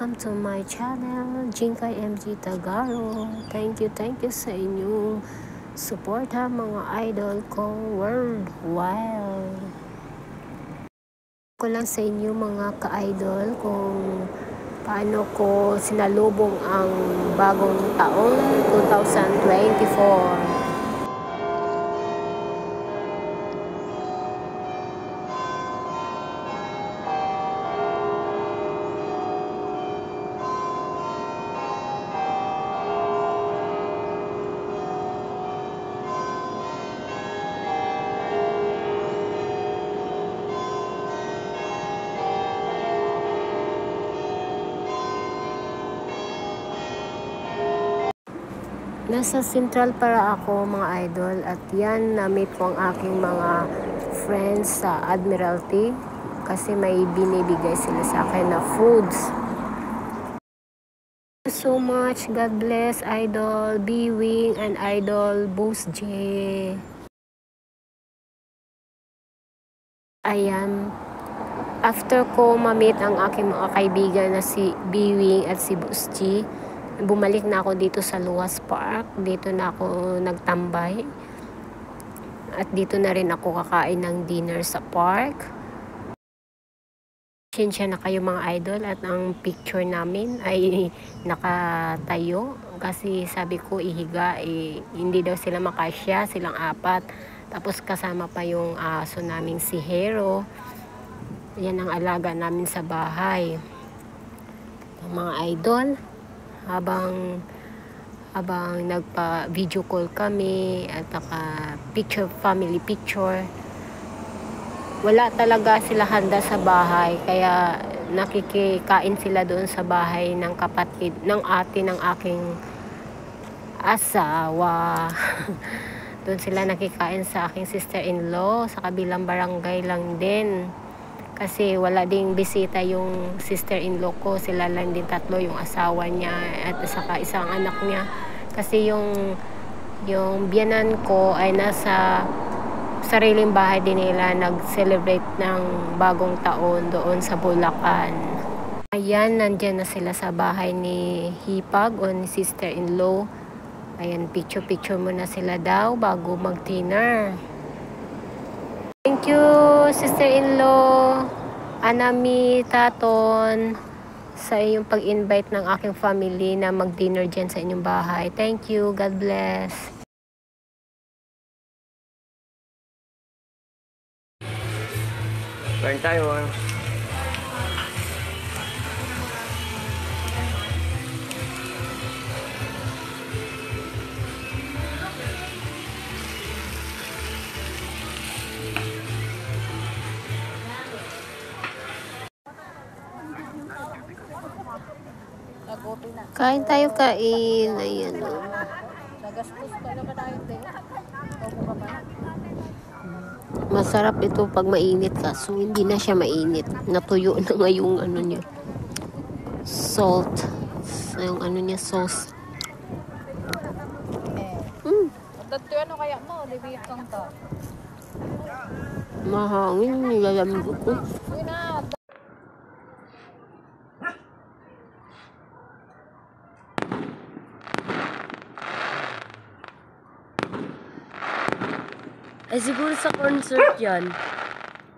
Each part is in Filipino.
welcome to my channel, Jinkay MG Tagalog. Thank you sa inyong support ha mga idol ko worldwide. Ko lang sa inyo mga ka-idol kung paano ko sinalubong ang bagong taong 2024. Nasa Central para ako mga idol at yan na-meet ko ang aking mga friends sa Admiralty kasi may binibigay sila sa akin na foods. Thank you so much. God bless idol B-Wing and idol Boss J. Ayan. After ko ma-meet ang aking mga kaibigan na si B-Wing at si Boss J, bumalik na ako dito sa Luas Park. Dito na ako nagtambay. At dito na rin ako kakain ng dinner sa park. Pasensya na kayo mga idol at ang picture namin ay nakatayo. Kasi sabi ko ihiga, hindi daw sila makasya, silang apat. Tapos kasama pa yung aso naming si Hero. Yan ang alaga namin sa bahay. Mga idol, habang nagpa-video call kami at family picture, wala talaga sila handa sa bahay, kaya nakikikain sila doon sa bahay ng kapatid ng ate ng aking asawa. Doon sila nakikain sa aking sister-in-law, sa kabilang barangay lang din. Kasi wala ding bisita yung sister-in-law ko. Sila lang din tatlo, yung asawa niya at saka isang anak niya. Kasi yung biyanan ko ay nasa sariling bahay din nila. Nag-celebrate ng bagong taon doon sa Bulacan. Ayan, nandyan na sila sa bahay ni Hipag o ni sister-in-law. Ayan, picture muna sila daw bago mag-dinner. Thank you, sister-in-law, Anami, Taton, sa iyong pag-invite ng aking family na mag-dinner dyan sa inyong bahay. Thank you. God bless. Kain tayo ah. Kain tayo, kain. Ayan o. Masarap ito pag mainit ka. So, hindi na siya mainit. Natuyo na nga yung ano niya. Salt. Yung ano niya, sauce. Dito ano kaya mo? Libiyot kang to. Mahangin. Nilalamig ko. Uy na! Ay siguro sa concert yan.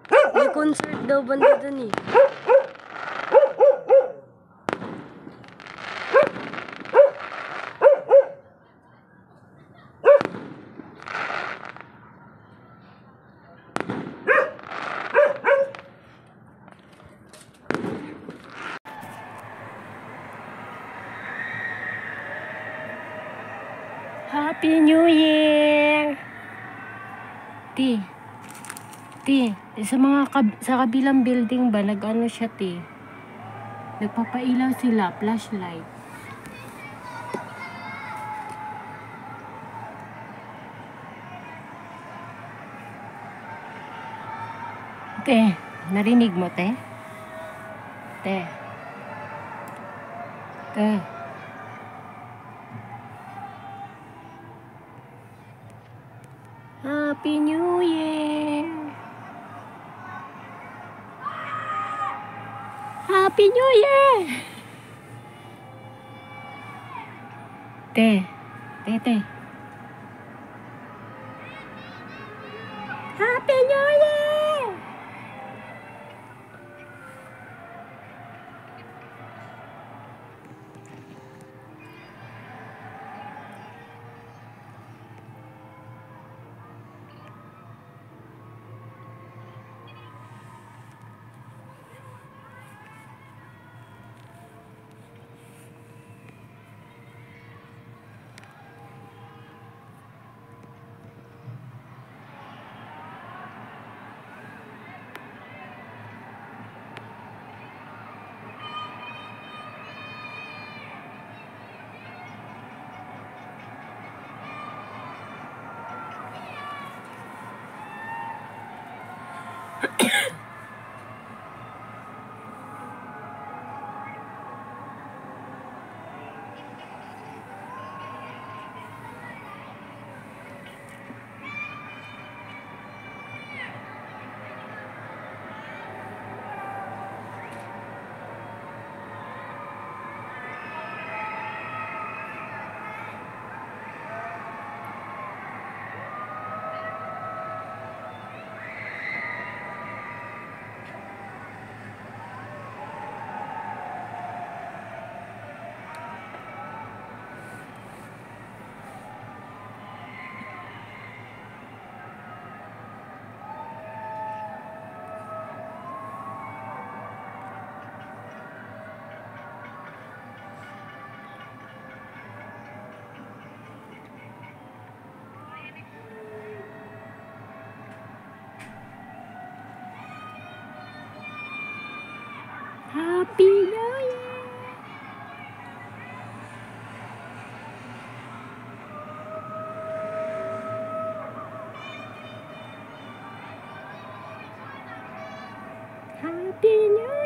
May concert daw banda dun eh. Happy New Year! Ti, sa kabilang building ba, nag-ano siya, ti? Nagpapailaw sila, flashlight. Te, narinig mo, te? Te. Happy New Year! Happy New Year! Te. Te. Happy New Year! Happy New Year! Happy New Year!